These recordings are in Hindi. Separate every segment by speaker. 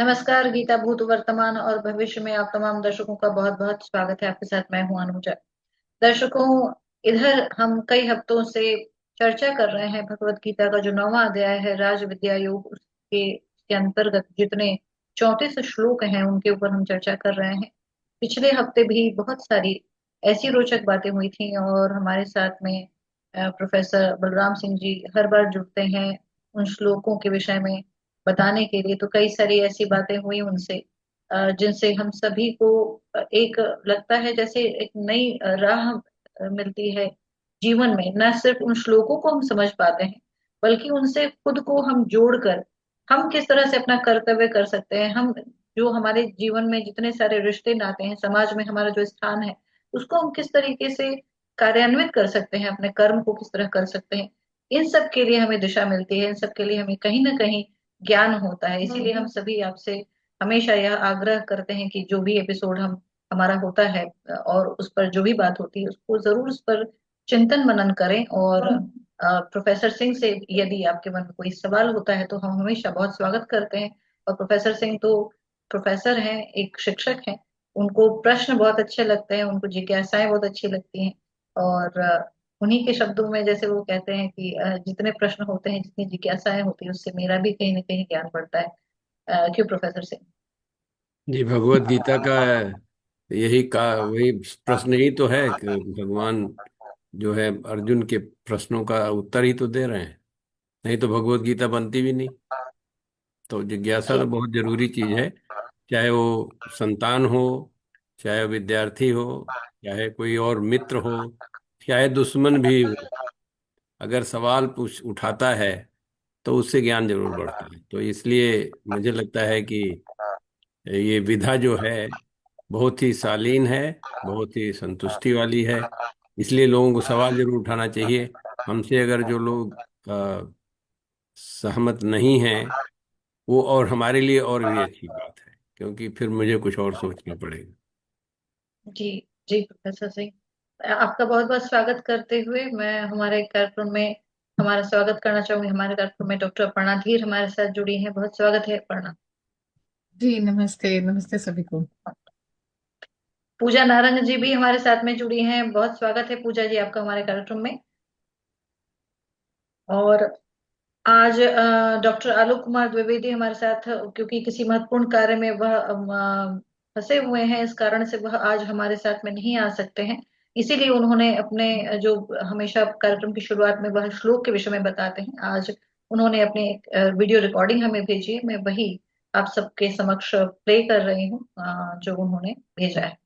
Speaker 1: नमस्कार गीता। भूत वर्तमान और भविष्य में आप तमाम दर्शकों का बहुत बहुत स्वागत है। आपके साथ मैं हूं अनुजा। दर्शकों, इधर हम कई हफ्तों से चर्चा कर रहे हैं भगवत गीता का जो 9वां अध्याय है राज विद्या योग, के अंतर्गत जितने 34 श्लोक हैं उनके ऊपर हम चर्चा कर रहे हैं। पिछले हफ्ते भी बहुत सारी ऐसी रोचक बातें हुई थी और हमारे साथ में प्रोफेसर बलराम सिंह जी हर बार जुड़ते हैं उन श्लोकों के विषय में बताने के लिए। तो कई सारी ऐसी बातें हुई उनसे जिनसे हम सभी को एक लगता है जैसे एक नई राह मिलती है जीवन में। न सिर्फ उन श्लोकों को हम समझ पाते हैं बल्कि उनसे खुद को हम जोड़कर हम किस तरह से अपना कर्तव्य कर सकते हैं। हम जो हमारे जीवन में जितने सारे रिश्ते नाते हैं, समाज में हमारा जो स्थान है, उसको हम किस तरीके से कार्यान्वित कर सकते हैं, अपने कर्म को किस तरह कर सकते हैं, इन सब के लिए हमें दिशा मिलती है। इन सब के लिए हमें कहीं ना कहीं ज्ञान होता है। इसीलिए हम सभी आपसे हमेशा यह आग्रह करते हैं कि जो भी एपिसोड हम हमारा होता है और उस पर जो भी बात होती है उसको जरूर उस पर चिंतन मनन करें। और प्रोफेसर सिंह से यदि आपके मन में कोई सवाल होता है तो हम हमेशा बहुत स्वागत करते हैं। और प्रोफेसर सिंह तो प्रोफेसर हैं, एक शिक्षक हैं। उनको प्रश्न बहुत अच्छे लगते हैं, उनको जिज्ञासाएं बहुत अच्छी लगती हैं। और उन्हीं के शब्दों में जैसे वो कहते हैं कि जितने प्रश्न होते हैं, जितनी जिज्ञासाएं होती है, उससे मेरा भी कहीं ना कहीं ज्ञान बढ़ता है। क्यों प्रोफेसर सिंह?
Speaker 2: जी, भगवत गीता का यही का वही प्रश्न ही तो है कि भगवान जो है अर्जुन के प्रश्नों का उत्तर ही तो दे रहे हैं। नहीं तो भगवत गीता बनती भी नहीं। तो जिज्ञासा
Speaker 1: जी।
Speaker 2: तो बहुत जरूरी चीज है। चाहे वो संतान हो, चाहे विद्यार्थी हो, चाहे कोई और मित्र हो, चाहे दुश्मन भी हो, अगर सवाल पूछ उठाता है तो उससे ज्ञान जरूर बढ़ता है। तो इसलिए मुझे लगता है कि ये विधा जो है बहुत ही शालीन है, बहुत ही संतुष्टि वाली है। इसलिए लोगों को सवाल जरूर उठाना चाहिए। हमसे अगर जो लोग सहमत नहीं हैं वो और हमारे लिए और भी अच्छी बात है, क्योंकि फिर मुझे कुछ और सोचना पड़ेगा।
Speaker 1: जी। जी प्रोफेसर सिंह, आपका बहुत बहुत स्वागत करते हुए मैं हमारे कार्यक्रम में हमारा स्वागत करना चाहूंगी। हमारे कार्यक्रम में डॉक्टर अपर्णा धीर हमारे साथ जुड़ी हैं। बहुत स्वागत है अपर्णा।
Speaker 3: जी नमस्ते नमस्ते सभी को।
Speaker 1: पूजा नारंग जी भी हमारे साथ में जुड़ी हैं। बहुत स्वागत है पूजा जी आपका हमारे कार्यक्रम में। और आज डॉक्टर आलोक कुमार द्विवेदी हमारे साथ, क्योंकि किसी महत्वपूर्ण कार्य में वह फंसे हुए हैं, इस कारण से वह आज हमारे साथ में नहीं आ सकते हैं। इसीलिए उन्होंने अपने जो हमेशा कार्यक्रम की शुरुआत में वह श्लोक के विषय में बताते हैं, आज उन्होंने अपनी एक वीडियो रिकॉर्डिंग हमें भेजी है। मैं वही आप सबके समक्ष प्ले कर रही हूँ जो उन्होंने भेजा है।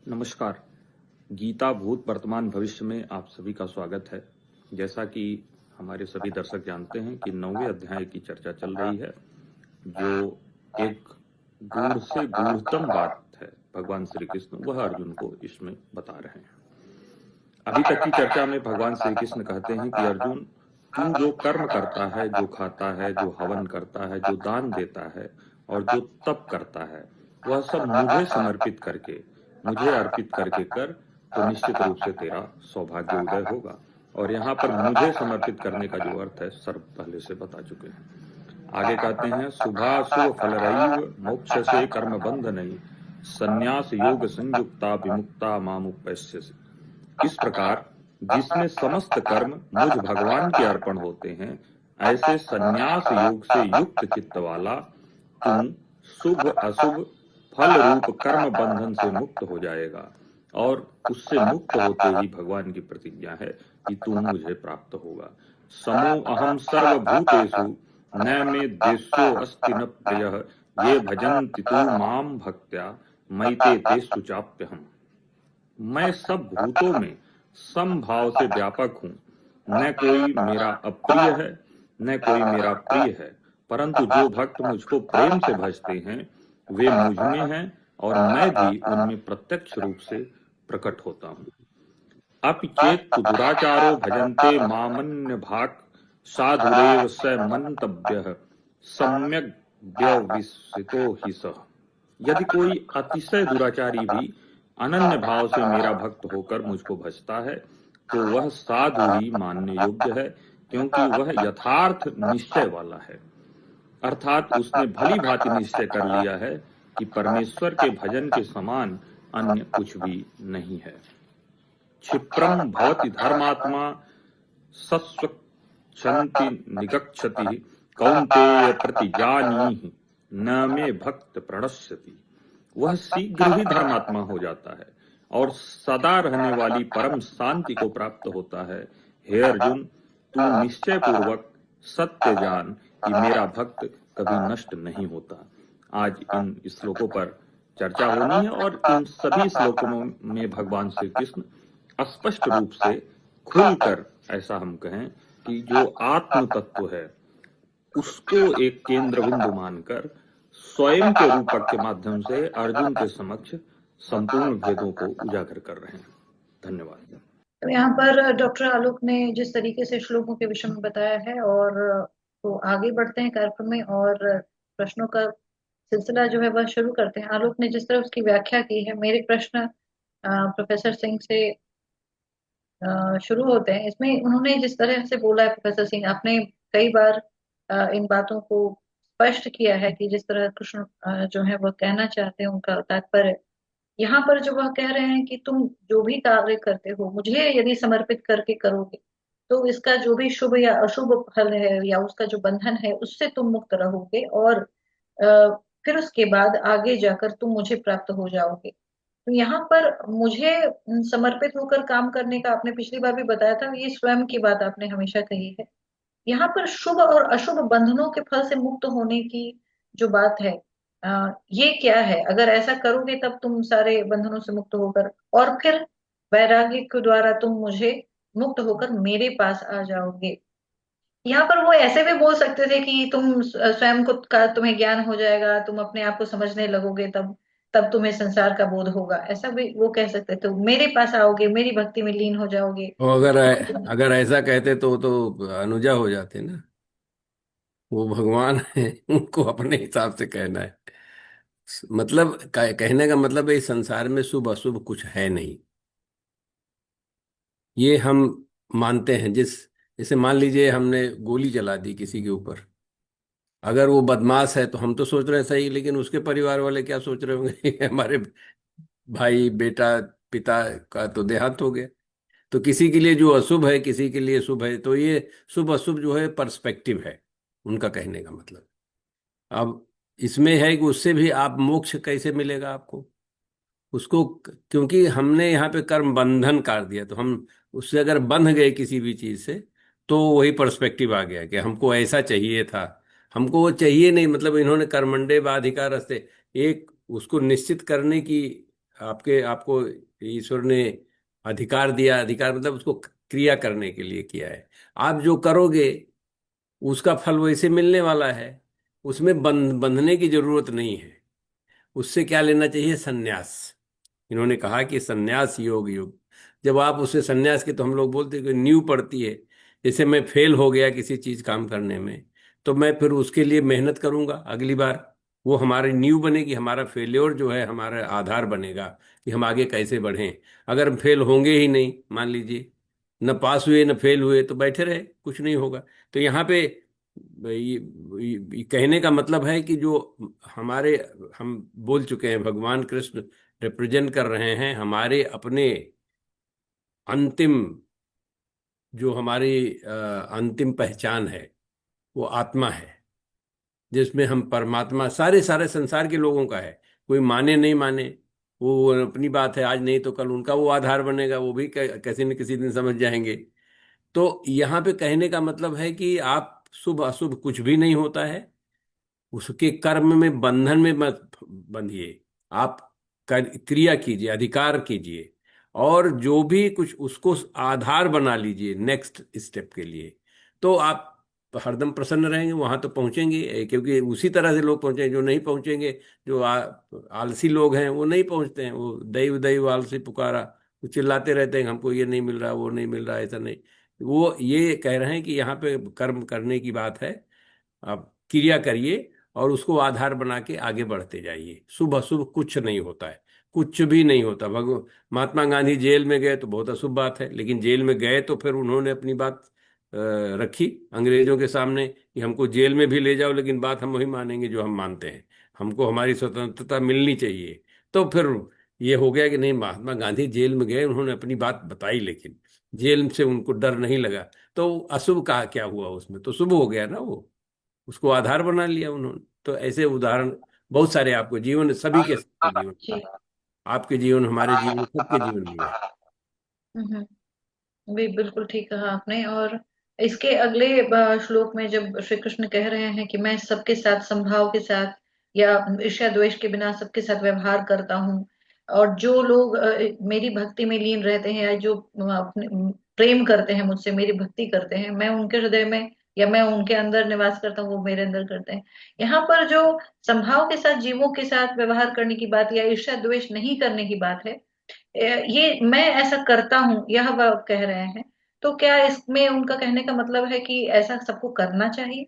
Speaker 4: नमस्कार। गीता भूत वर्तमान भविष्य में आप सभी का स्वागत है। जैसा कि हमारे सभी दर्शक जानते हैं कि 9वें अध्याय की चर्चा चल रही है, जो एक गूढ़ से गूढ़तम बात है भगवान श्री कृष्ण वह अर्जुन को इसमें बता रहे हैं। अभी तक की चर्चा में भगवान श्री कृष्ण कहते हैं कि अर्जुन, तू जो कर्म करता है, जो खाता है, जो हवन करता है, जो दान देता है और जो तप करता है, वह सब मुझे समर्पित करके, मुझे अर्पित करके कर, तो निश्चित रूप से तेरा सौभाग्य उदय होगा। और यहाँ पर मुझे समर्पित करने का जो अर्थ है सर्व पहले से बता चुके हैं। आगे कहते हैं, शुभाशुभ फलरहिव मोक्ष से कर्म बंध नहीं, संन्यास योग संयुक्ता विमुक्ता मामुपैस्यसि। इस प्रकार जिसमें समस्त कर्म मुझ भगवान के अर्पण होते हैं, ऐसे संन्यास योग से युक्त चित्त वाला तुम शुभ अशुभ फल रूप कर्म बंधन से मुक्त हो जाएगा। और उससे मुक्त होते ही भगवान की प्रतिज्ञा है कि तुम मुझे प्राप्त होगा। समो अहम सर्वभूतेषु न मे द्वेष्यो अस्ति न प्रियः, ये भजन्ति तु माम भक्त्या मयिते तेषु चाप्यहम्। मैं सब भूतों में समभाव से व्यापक हूँ। न कोई मेरा अप्रिय है, न कोई मेरा प्रिय है, परंतु जो भक्त मुझको प्रेम से भजते हैं वे मुझ में हैं और मैं भी उनमें प्रत्यक्ष रूप से प्रकट होता हूँ। अपि चेत दुराचारो भजन्ते मामन्य भाक्, साधुरेव स मंतव्यः सम्यग् व्यवसितो हि सः। यदि कोई अतिशय दुराचारी भी अनन्य भाव से मेरा भक्त होकर मुझको भजता है तो वह साधु ही मानने योग्य है, क्योंकि वह यथार्थ निश्चय वाला है। अर्थात उसने भली भांति निश्चय कर लिया है कि परमेश्वर के भजन के समान अन्य कुछ भी नहीं है। क्षिप्रम भवति धर्मात्मा सस्वच्छन्ति निगच्छति कौन्तेय प्रतिजानीहि न मे भक्त प्रणश्यति। वह शीघ्र ही धर्मात्मा हो जाता है और सदा रहने वाली परम शांति को प्राप्त होता है। हे अर्जुन, तू निश्चय पूर्वक सत्य जान कि मेरा भक्त कभी नष्ट नहीं होता। आज इन श्लोकों पर चर्चा होनी है और इन सभी श्लोकों में भगवान श्री कृष्ण स्पष्ट रूप से खुलकर, ऐसा हम कहें कि जो आत्म तत्व है उसको एक केंद्र बिंदु मानकर स्वयं के रूपक के माध्यम से अर्जुन के समक्ष संपूर्ण भेदों को उजागर कर रहे हैं। धन्यवाद।
Speaker 1: तो यहाँ पर डॉक्टर आलोक ने जिस तरीके से श्लोकों के विषय में बताया है, और तो आगे बढ़ते हैं कार्यक्रम में और प्रश्नों का सिलसिला जो है वह शुरू करते हैं। आलोक ने जिस तरह उसकी व्याख्या की है, मेरे प्रश्न प्रोफेसर सिंह से शुरू होते हैं। इसमें उन्होंने जिस तरह से बोला है, प्रोफेसर सिंह, आपने कई बार इन बातों को स्पष्ट किया है कि जिस तरह कृष्ण जो है वह कहना चाहते हैं, उनका तात्पर्य यहाँ पर जो वह कह रहे हैं कि तुम जो भी कार्य करते हो मुझे यदि समर्पित करके करोगे तो इसका जो भी शुभ या अशुभ फल है या उसका जो बंधन है उससे तुम मुक्त रहोगे, और फिर उसके बाद आगे जाकर तुम मुझे प्राप्त हो जाओगे। तो यहाँ पर मुझे समर्पित होकर काम करने का आपने पिछली बार भी बताया था, ये स्वयं की बात आपने हमेशा कही है। यहाँ पर शुभ और अशुभ बंधनों के फल से मुक्त होने की जो बात है, ये क्या है? अगर ऐसा करोगे तब तुम सारे बंधनों से मुक्त होकर और फिर वैराग्य के द्वारा तुम मुझे मुक्त होकर मेरे पास आ जाओगे। यहाँ पर वो ऐसे भी बोल सकते थे कि तुम स्वयं को का तुम्हें ज्ञान हो जाएगा, तुम अपने आप को समझने लगोगे, तब तब तुम्हें संसार का बोध होगा, ऐसा भी वो कह सकते थे। मेरे पास आओगे, मेरी भक्ति में लीन हो जाओगे।
Speaker 2: तो अगर ऐसा कहते तो अनुजा हो जाते ना। वो भगवान है, उनको अपने हिसाब से कहना है। मतलब कहने का मतलब है इस संसार में शुभ अशुभ कुछ है नहीं, ये हम मानते हैं। जैसे मान लीजिए हमने गोली चला दी किसी के ऊपर, अगर वो बदमाश है तो हम तो सोच रहे हैं सही, लेकिन उसके परिवार वाले क्या सोच रहे होंगे हमारे भाई बेटा पिता का तो देहांत हो गया। तो किसी के लिए जो अशुभ है किसी के लिए शुभ है, तो ये शुभ अशुभ जो है पर्सपेक्टिव है उनका कहने का मतलब। अब इसमें है कि उससे भी आप मोक्ष कैसे मिलेगा आपको, उसको क्योंकि हमने यहाँ पे कर्म बंधन कर दिया, तो हम उससे अगर बंध गए किसी भी चीज से तो वही पर्सपेक्टिव आ गया कि हमको ऐसा चाहिए था, हमको वो चाहिए नहीं। मतलब इन्होंने कर्मंडे बाधिकार से एक उसको निश्चित करने की आपको ईश्वर ने अधिकार दिया। अधिकार मतलब उसको क्रिया करने के लिए किया है। आप जो करोगे उसका फल वैसे मिलने वाला है, उसमें बंधने की जरूरत नहीं है। उससे क्या लेना चाहिए? संन्यास। इन्होंने कहा कि संन्यास योग योग। जब आप उससे संन्यास के, तो हम लोग बोलते हैं कि नींव पड़ती है। जैसे मैं फेल हो गया किसी चीज काम करने में, तो मैं फिर उसके लिए मेहनत करूंगा अगली बार, वो हमारी नींव बनेगी। हमारा फेल्योर जो है हमारा आधार बनेगा कि हम आगे कैसे बढ़ें। अगर हम फेल होंगे ही नहीं, मान लीजिए न पास हुए न फेल हुए, तो बैठे रहे, कुछ नहीं होगा। तो यहाँ पे ये कहने का मतलब है कि जो हमारे, हम बोल चुके हैं, भगवान कृष्ण रिप्रेजेंट कर रहे हैं हमारे अपने अंतिम, जो हमारी अंतिम पहचान है वो आत्मा है, जिसमें हम परमात्मा, सारे संसार के लोगों का है। कोई माने नहीं माने वो अपनी बात है, आज नहीं तो कल उनका वो आधार बनेगा, वो भी किसी न किसी दिन समझ जाएंगे। तो यहाँ पे कहने का मतलब है कि आप शुभ अशुभ कुछ भी नहीं होता है, उसके कर्म में बंधन में मत बंधिए। आप क्रिया कीजिए, अधिकार कीजिए, और जो भी कुछ उसको आधार बना लीजिए नेक्स्ट स्टेप के लिए। तो आप हरदम प्रसन्न रहेंगे, वहां तो पहुंचेंगे। क्योंकि उसी तरह से लोग पहुंचेंगे जो नहीं पहुंचेंगे, जो आलसी लोग हैं वो नहीं पहुंचते हैं। वो दैव दैव आलसी पुकारा, वो चिल्लाते रहते हैं हमको ये नहीं मिल रहा, वो नहीं मिल रहा, ऐसा नहीं। वो ये कह रहे हैं कि यहाँ पे कर्म करने की बात है, आप क्रिया करिए और उसको आधार बना के आगे बढ़ते जाइए। शुभ अशुभ कुछ नहीं होता है, कुछ भी नहीं होता। महात्मा गांधी जेल में गए तो बहुत अशुभ बात है, लेकिन जेल में गए तो फिर उन्होंने अपनी बात रखी अंग्रेजों के सामने कि हमको जेल में भी ले जाओ, लेकिन बात हम वही मानेंगे जो हम मानते हैं, हमको हमारी स्वतंत्रता मिलनी चाहिए। तो फिर ये हो गया कि नहीं, महात्मा गांधी जेल में गए, उन्होंने अपनी बात बताई, लेकिन जेल से उनको डर नहीं लगा। तो अशुभ कहा क्या हुआ उसमें, तो शुभ हो गया ना, वो उसको आधार बना लिया उन्होंने। तो ऐसे उदाहरण बहुत सारे आपको जीवन, सभी के जीवन,
Speaker 1: जी।
Speaker 2: आपके जीवन, हमारे जीवन, सबके जीवन में है।
Speaker 1: भी बिल्कुल ठीक कहा आपने। और इसके अगले श्लोक में जब श्री कृष्ण कह रहे हैं कि मैं सबके साथ समभाव के साथ या ईर्ष्या द्वेष के बिना सबके साथ व्यवहार करता हूँ, और जो लोग मेरी भक्ति में लीन रहते हैं या जो अपने प्रेम करते हैं मुझसे, मेरी भक्ति करते हैं, मैं उनके हृदय में या मैं उनके अंदर निवास करता हूँ, वो मेरे अंदर करते हैं। यहाँ पर जो समभाव के साथ जीवों के साथ व्यवहार करने की बात या ईर्ष्या द्वेष नहीं करने की बात है, ये मैं ऐसा करता हूं यह वह कह रहे हैं। तो क्या इसमें उनका कहने का मतलब है कि ऐसा सबको करना चाहिए?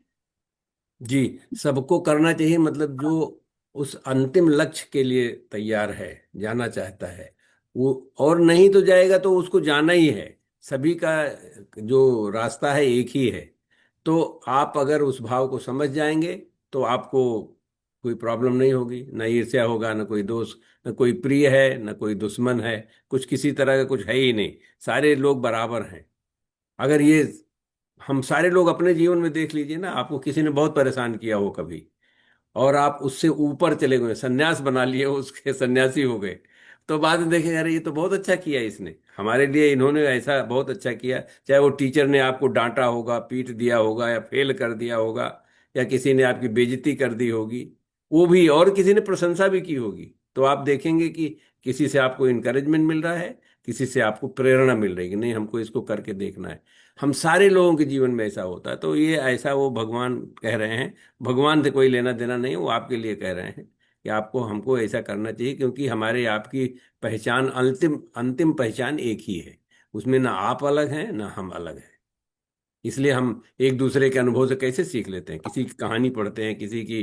Speaker 2: जी, सबको करना चाहिए, मतलब जो उस अंतिम लक्ष्य के लिए तैयार है, जाना चाहता है वो, और नहीं तो जाएगा तो उसको जाना ही है। सभी का जो रास्ता है एक ही है। तो आप अगर उस भाव को समझ जाएंगे तो आपको कोई प्रॉब्लम नहीं होगी, न ईर्ष्या होगा, न कोई दोस्त, न कोई प्रिय है, न कोई दुश्मन है, कुछ किसी तरह का कुछ है ही नहीं। सारे लोग बराबर हैं। अगर ये हम सारे लोग अपने जीवन में देख लीजिए ना, आपको किसी ने बहुत परेशान किया हो कभी, और आप उससे ऊपर चले गए, सन्यास बना लिए हो, उसके सन्यासी हो गए, तो बाद में देखेंगे अरे ये तो बहुत अच्छा किया इसने हमारे लिए, इन्होंने ऐसा बहुत अच्छा किया। चाहे वो टीचर ने आपको डांटा होगा, पीट दिया होगा, या फेल कर दिया होगा, या किसी ने आपकी बेइज्जती कर दी होगी, वो भी, और किसी ने प्रशंसा भी की होगी, तो आप देखेंगे कि किसी से आपको इंकरेजमेंट मिल रहा है, किसी से आपको प्रेरणा मिल रही है कि नहीं हमको इसको करके देखना है। हम सारे लोगों के जीवन में ऐसा होता है। तो ये ऐसा वो भगवान कह रहे हैं, भगवान से कोई लेना देना नहीं, वो आपके लिए कह रहे हैं कि आपको हमको ऐसा करना चाहिए, क्योंकि हमारे आपकी पहचान, अंतिम अंतिम पहचान एक ही है। उसमें ना आप अलग हैं ना हम अलग हैं। इसलिए हम एक दूसरे के अनुभव से कैसे सीख लेते हैं, किसी की कहानी पढ़ते हैं, किसी की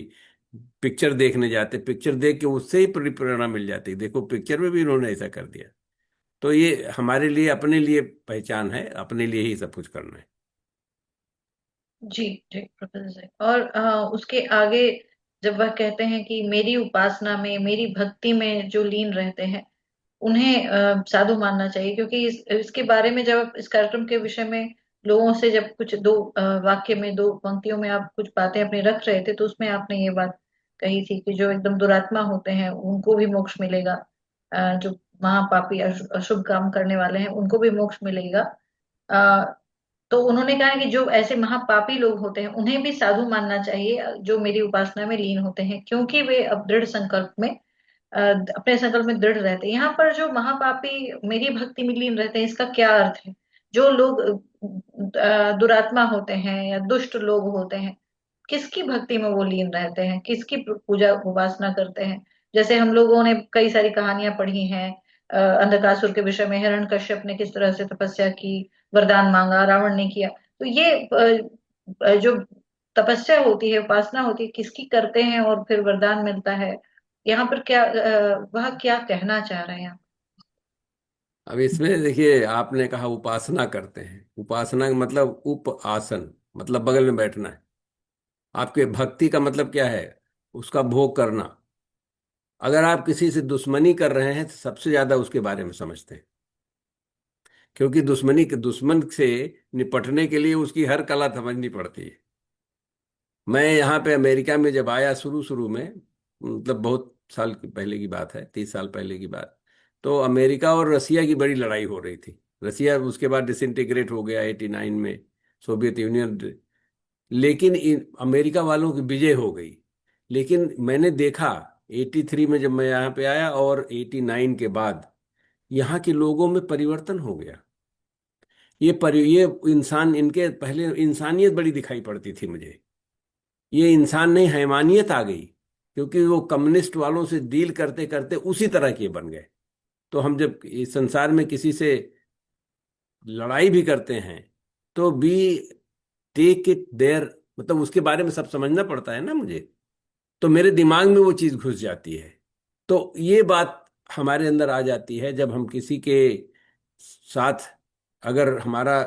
Speaker 2: पिक्चर देखने जाते हैं, पिक्चर देख के उससे ही प्रेरणा मिल जाती है, देखो पिक्चर में भी इन्होंने ऐसा कर दिया। तो ये हमारे लिए, अपने लिए पहचान है, अपने लिए ही सब कुछ करना है।
Speaker 1: जी। जी प्रोफेसर जी। और उसके आगे जब वह कहते हैं कि मेरी उपासना में, मेरी भक्ति में जो लीन रहते हैं उन्हें साधु मानना चाहिए, क्योंकि इसके बारे में जब आप इस कार्यक्रम के विषय में लोगों से जब कुछ दो वाक्य में, दो पंक्तियों में आप कुछ बातें अपनी रख रहे थे, तो उसमें आपने ये बात कही थी कि जो एकदम दुरात्मा होते हैं उनको भी मोक्ष मिलेगा, जो महापापी अशुभ काम करने वाले हैं उनको भी मोक्ष मिलेगा। तो उन्होंने कहा कि जो ऐसे महापापी लोग होते हैं उन्हें भी साधु मानना चाहिए, जो मेरी उपासना में लीन होते हैं, क्योंकि वे अब दृढ़ संकल्प में अपने संकल्प में दृढ़ रहते हैं। यहाँ पर जो महापापी मेरी भक्ति में लीन रहते हैं, इसका क्या अर्थ है? जो लोग दुरात्मा होते हैं या दुष्ट लोग होते हैं, किसकी भक्ति में वो लीन रहते हैं, किसकी पूजा उपासना करते हैं? जैसे हम लोगों ने कई सारी कहानियां पढ़ी हैं, अंधकासुर के विषय में, हिरण्यकश्यप ने किस तरह से तपस्या की, वरदान मांगा, रावण ने किया। तो ये जो तपस्या होती है, उपासना होती है, किसकी करते हैं और फिर वरदान मिलता है? यहाँ पर क्या वह क्या कहना चाह रहे हैं आप?
Speaker 2: अब इसमें देखिए, आपने कहा उपासना करते हैं, उपासना का मतलब उप आसन, मतलब बगल में बैठना है। आपके भक्ति का मतलब क्या है? उसका भोग करना। अगर आप किसी से दुश्मनी कर रहे हैं तो सबसे ज्यादा उसके बारे में समझते हैं, क्योंकि दुश्मन से निपटने के लिए उसकी हर कला समझनी पड़ती है। मैं यहाँ पे अमेरिका में जब आया शुरू शुरू में, मतलब बहुत साल पहले की बात है, 30 साल पहले की बात, तो अमेरिका और रसिया की बड़ी लड़ाई हो रही थी। रसिया उसके बाद डिसइंटीग्रेट हो गया 89 में, सोवियत यूनियन। लेकिन अमेरिका वालों की विजय हो गई। लेकिन मैंने देखा 83 में जब मैं यहाँ पे आया और 89 के बाद यहाँ के लोगों में परिवर्तन हो गया। ये इंसान, इनके पहले इंसानियत बड़ी दिखाई पड़ती थी मुझे, ये इंसान नहीं, हैवानियत आ गई, क्योंकि वो कम्युनिस्ट वालों से डील करते करते उसी तरह के बन गए। तो हम जब इस संसार में किसी से लड़ाई भी करते हैं तो बी टेक इट देयर, मतलब उसके बारे में सब समझना पड़ता है ना मुझे, तो मेरे दिमाग में वो चीज घुस जाती है। तो ये बात हमारे अंदर आ जाती है जब हम किसी के साथ, अगर हमारा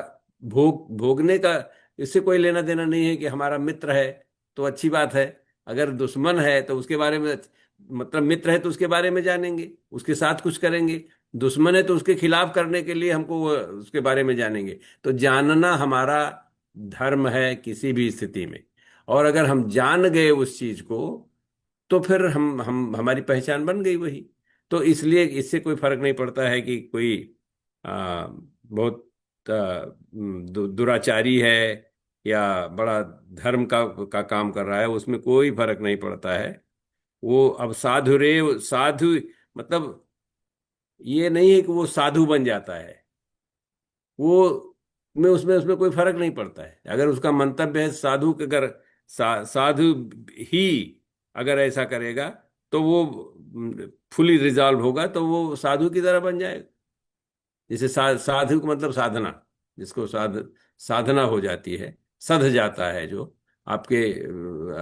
Speaker 2: भोगने का इससे कोई लेना देना नहीं है कि हमारा मित्र है तो अच्छी बात है, अगर दुश्मन है तो उसके बारे में, मतलब मित्र है तो उसके बारे में जानेंगे, उसके साथ कुछ करेंगे, दुश्मन है तो उसके खिलाफ करने के लिए हमको उसके बारे में जानेंगे। तो जानना हमारा धर्म है किसी भी स्थिति में। और अगर हम जान गए उस चीज को तो फिर हम हमारी पहचान बन गई वही। तो इसलिए इससे कोई फर्क नहीं पड़ता है कि कोई बहुत दुराचारी है या बड़ा धर्म का काम कर रहा है, उसमें कोई फर्क नहीं पड़ता है। वो अब साधु रे साधु, मतलब ये नहीं है कि वो साधु बन जाता है, वो में उसमें उसमें कोई फर्क नहीं पड़ता है। अगर उसका मंतव्य है साधु के, अगर साधु ही अगर ऐसा करेगा तो वो फुली रिजॉल्व होगा तो वो साधु की तरह बन जाएगा। जैसे साधु का मतलब साधना, जिसको साधना हो जाती है, सध जाता है, जो आपके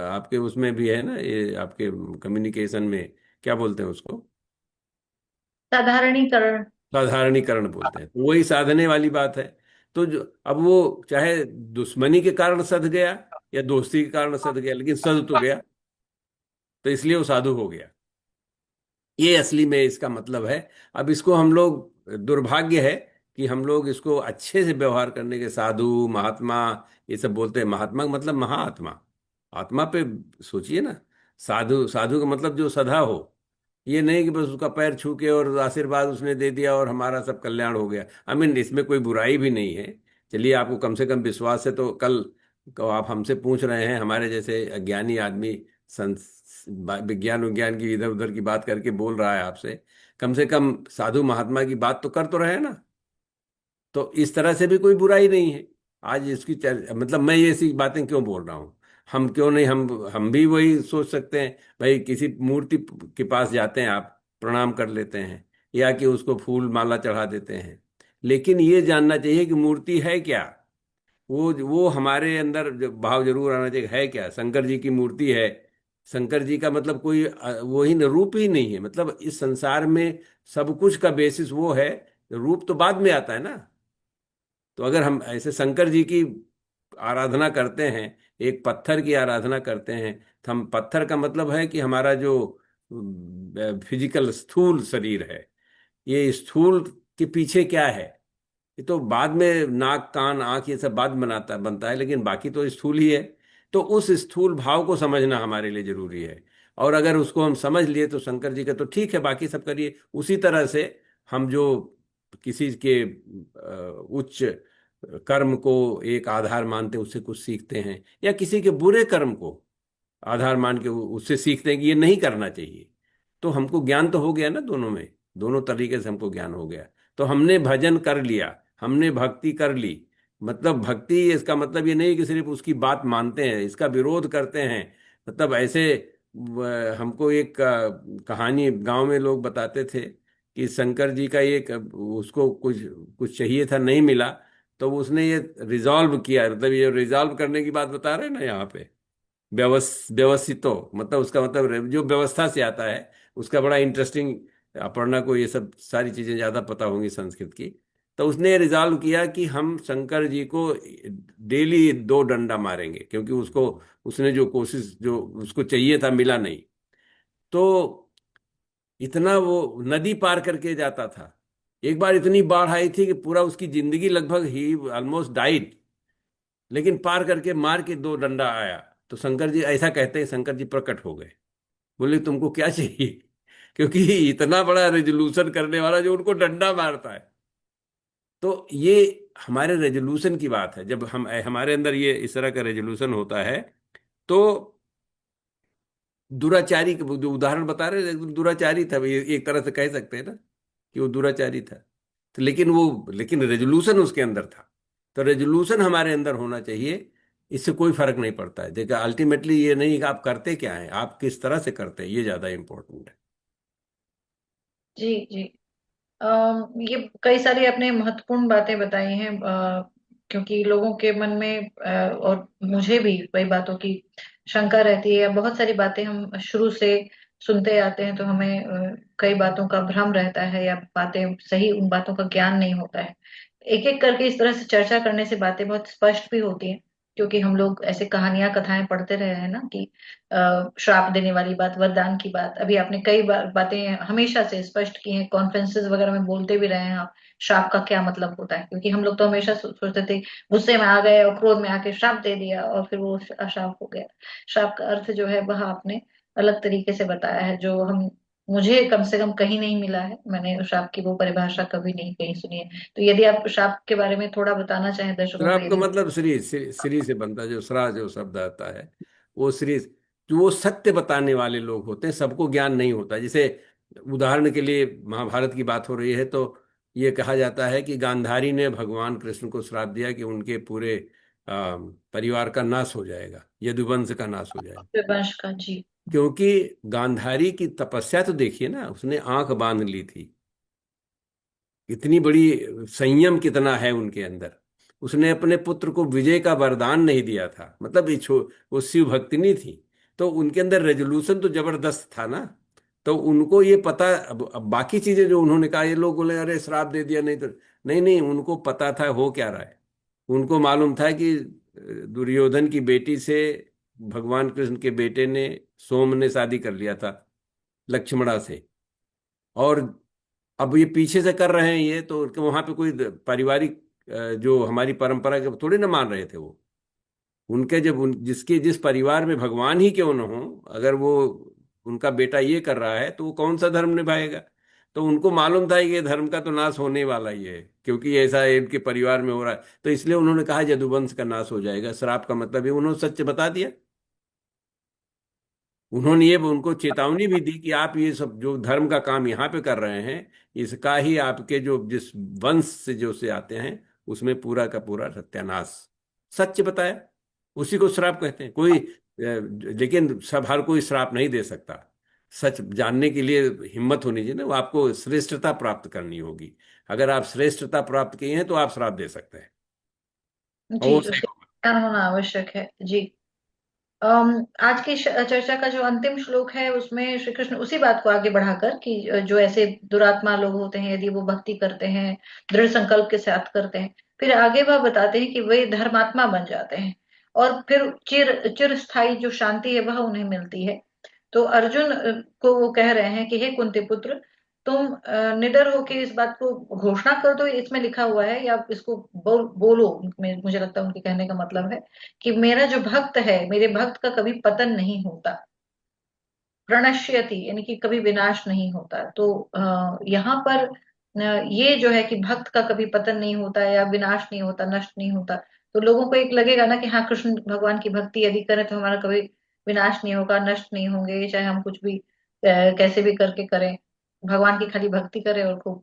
Speaker 2: आपके उसमें भी है ना, ये आपके कम्युनिकेशन में क्या बोलते हैं उसको,
Speaker 1: साधारणीकरण।
Speaker 2: साधारणीकरण बोलते हैं, तो वही साधने वाली बात है। तो जो अब वो चाहे दुश्मनी के कारण सध गया या दोस्ती के कारण सध गया, लेकिन सध तो गया, तो इसलिए वो साधु हो गया। ये असली में इसका मतलब है। अब इसको हम लोग, दुर्भाग्य है कि हम लोग इसको अच्छे से व्यवहार करने के, साधु महात्मा ये सब बोलते हैं। महात्मा का मतलब महाआत्मा, आत्मा पे सोचिए ना। साधु साधु का मतलब जो सधा हो, ये नहीं कि बस उसका पैर छू के और आशीर्वाद उसने दे दिया और हमारा सब कल्याण हो गया। आई मीन इसमें कोई बुराई भी नहीं है। चलिए आपको कम से कम विश्वास है तो कल को आप हमसे पूछ रहे हैं, हमारे जैसे अज्ञानी आदमी विज्ञान विज्ञान की इधर उधर की बात करके बोल रहा है आपसे, कम से कम साधु महात्मा की बात तो कर तो रहे हैं ना। तो इस तरह से भी कोई बुराई नहीं है। आज इसकी मतलब मैं ये ऐसी बातें क्यों बोल रहा हूँ, हम क्यों नहीं, हम भी वही सोच सकते हैं। भाई किसी मूर्ति के पास जाते हैं आप, प्रणाम कर लेते हैं या कि उसको फूल माला चढ़ा देते हैं, लेकिन ये जानना चाहिए कि मूर्ति है क्या। वो हमारे अंदर भाव जरूर आना चाहिए, है क्या। शंकर जी की मूर्ति है, शंकर जी का मतलब कोई वो ही रूप ही नहीं है। मतलब इस संसार में सब कुछ का बेसिस वो है, रूप तो बाद में आता है ना। तो अगर हम ऐसे शंकर जी की आराधना करते हैं, एक पत्थर की आराधना करते हैं, तो हम, पत्थर का मतलब है कि हमारा जो फिजिकल स्थूल शरीर है, ये स्थूल के पीछे क्या है, ये तो बाद में नाक कान आंख ये सब बाद में बनता है, लेकिन बाकी तो स्थूल ही है। तो उस स्थूल भाव को समझना हमारे लिए जरूरी है। और अगर उसको हम समझ लिए तो शंकर जी का तो ठीक है, बाकी सब करिए। उसी तरह से हम जो किसी के उच्च कर्म को एक आधार मानते हैं, उससे कुछ सीखते हैं, या किसी के बुरे कर्म को आधार मान के उससे सीखते हैं कि ये नहीं करना चाहिए, तो हमको ज्ञान तो हो गया ना दोनों में, दोनों तरीके से हमको ज्ञान हो गया। तो हमने भजन कर लिया, हमने भक्ति कर ली। मतलब भक्ति इसका मतलब ये नहीं कि सिर्फ उसकी बात मानते हैं, इसका विरोध करते हैं। मतलब ऐसे हमको एक कहानी गांव में लोग बताते थे कि शंकर जी का एक, उसको कुछ कुछ चाहिए था, नहीं मिला, तो उसने ये रिजॉल्व किया। मतलब ये रिजॉल्व करने की बात बता रहे हैं ना यहाँ पे, व्यवस्थितो, मतलब उसका मतलब जो व्यवस्था से आता है, उसका बड़ा इंटरेस्टिंग। अपर्णा को ये सब सारी चीजें ज्यादा पता होंगी संस्कृत की। तो उसने रिजॉल्व किया कि हम शंकर जी को डेली 2 डंडा मारेंगे, क्योंकि उसको, उसने जो कोशिश, जो उसको चाहिए था मिला नहीं। तो इतना वो नदी पार करके जाता था। एक बार इतनी बाढ़ आई थी कि पूरा उसकी जिंदगी लगभग ही ऑलमोस्ट डाइड, लेकिन पार करके मार के 2 डंडा आया। तो शंकर जी, ऐसा कहते हैं, शंकर जी प्रकट हो गए, बोले तुमको क्या चाहिए, क्योंकि इतना बड़ा रेजोल्यूशन करने वाला जो उनको डंडा मारता है। तो ये हमारे रेजोल्यूशन की बात है। जब हम, हमारे अंदर ये इस तरह का रेजोल्यूशन होता है, तो दुराचारी जो उदाहरण बता रहे हैं, एकदम दुराचारी था, ये एक तरह से कह सकते हैं ना कि वो दुराचारी था। तो लेकिन रेजोल्यूशन उसके अंदर था। तो रेजोल्यूशन हमारे अंदर होना चाहिए, इससे कोई फर्क नहीं पड़ता है। देखा, अल्टीमेटली ये नहीं कि आप करते क्या है, आप किस तरह से करते हैं, ये ज्यादा इंपॉर्टेंट है।
Speaker 1: जी जी। ये कई सारी आपने महत्वपूर्ण बातें बताई हैं, क्योंकि लोगों के मन में और मुझे भी कई बातों की शंका रहती है, या बहुत सारी बातें हम शुरू से सुनते आते हैं, तो हमें कई बातों का भ्रम रहता है, या बातें सही, उन बातों का ज्ञान नहीं होता है। एक एक करके इस तरह से चर्चा करने से बातें बहुत स्पष्ट भी होती हैं, क्योंकि हम लोग ऐसे कहानियां कथाएं पढ़ते रहे हैं ना कि श्राप देने वाली बात, वरदान की बात, अभी आपने कई बार बातें हमेशा से स्पष्ट की हैं, कॉन्फ्रेंसेस वगैरह में बोलते भी रहे हैं आप, श्राप का क्या मतलब होता है। क्योंकि हम लोग तो हमेशा सोचते थे गुस्से में आ गए और क्रोध में आके श्राप दे दिया और फिर वो अश्राप हो गया। श्राप का अर्थ जो है वह आपने अलग तरीके से बताया है, जो हम मुझे कम से कम कहीं नहीं मिला है। मैंने श्राप की वो परिभाषा कभी नहीं कहीं सुनी है। तो यदि आप श्राप के बारे में थोड़ा बताना चाहें दर्शकों को,
Speaker 2: श्राप का
Speaker 1: यदि।
Speaker 2: मतलब श्री से बनता है, जो श्रा जो शब्द आता है वो श्री, जो वो सत्य बताने वाले लोग होते हैं, सबको ज्ञान नहीं होता। जैसे उदाहरण के लिए महाभारत की बात हो रही है तो ये कहा जाता है कि गांधारी ने भगवान कृष्ण को श्राप दिया कि उनके पूरे परिवार का नाश हो जाएगा, यदुवंश का नाश हो जाएगा।
Speaker 1: वंश का, जी।
Speaker 2: क्योंकि गांधारी की तपस्या तो देखिए ना, उसने आंख बांध ली थी, इतनी बड़ी संयम कितना है उनके अंदर। उसने अपने पुत्र को विजय का वरदान नहीं दिया था, मतलब वो शिव भक्तिनी थी, तो उनके अंदर रेजोल्यूशन तो जबरदस्त था ना। तो उनको ये पता, अब बाकी चीजें जो उन्होंने कहा, ये लोग बोले अरे श्राप दे दिया, नहीं तो नहीं नहीं, उनको पता था हो क्या रहा है। उनको मालूम था कि दुर्योधन की बेटी से भगवान कृष्ण के बेटे ने, सोम ने शादी कर लिया था लक्ष्मणा से। और अब ये पीछे से कर रहे हैं ये तो वहां पे कोई पारिवारिक जो हमारी परंपरा के थोड़ी ना मान रहे थे वो। उनके जब जिसके जिस परिवार में भगवान ही क्यों ना हो, अगर वो उनका बेटा ये कर रहा है तो वो कौन सा धर्म निभाएगा। तो उनको मालूम था कि ये धर्म का तो नाश होने वाला ही है, क्योंकि ऐसा इनके परिवार में हो रहा है। तो इसलिए उन्होंने कहा यदुवंश का नाश हो जाएगा, श्राप का मतलब है उन्होंने सच बता दिया। उन्होंने ये उनको चेतावनी भी दी कि आप ये सब जो धर्म का काम यहाँ पे कर रहे हैं, इसका ही आपके जो जिस वंश से जो से आते हैं उसमें पूरा का पूरा सत्यानाश। सच बताया, उसी को श्राप कहते हैं। कोई लेकिन सब हर कोई श्राप नहीं दे सकता। सच जानने के लिए हिम्मत होनी चाहिए ना, वो आपको श्रेष्ठता प्राप्त करनी होगी। अगर आप श्रेष्ठता प्राप्त किए हैं तो आप श्राप दे सकते हैं, और
Speaker 1: जी,
Speaker 2: वो
Speaker 1: उसके
Speaker 2: सही होगा।
Speaker 1: ज्ञान होना आवश्यक है, जी। आज की चर्चा का जो अंतिम श्लोक है उसमें श्री कृष्ण उसी बात को आगे बढ़ाकर कि जो ऐसे दुरात्मा लोग होते हैं, यदि वो भक्ति करते हैं, दृढ़ संकल्प के साथ करते हैं, फिर आगे वह बताते हैं कि वे धर्मात्मा बन जाते हैं और फिर चिर स्थायी जो शांति है वह उन्हें मिलती है। तो अर्जुन को वो कह रहे हैं कि हे कुंती पुत्र, तुम निडर होके इस बात को घोषणा कर दो, इसमें लिखा हुआ है, या इसको बोलो। मुझे लगता है उनके कहने का मतलब है कि मेरा जो भक्त है, मेरे भक्त का कभी पतन नहीं होता, प्रणश्यति यानी कि कभी विनाश नहीं होता। तो यहाँ पर ये जो है कि भक्त का कभी पतन नहीं होता या विनाश नहीं होता, नष्ट नहीं होता, तो लोगों को एक लगेगा ना कि हाँ, कृष्ण भगवान की भक्ति यदि करें तो हमारा कभी विनाश नहीं होगा, नष्ट नहीं होंगे, चाहे हम कुछ भी कैसे भी करके करें, भगवान की खाली भक्ति करें और खूब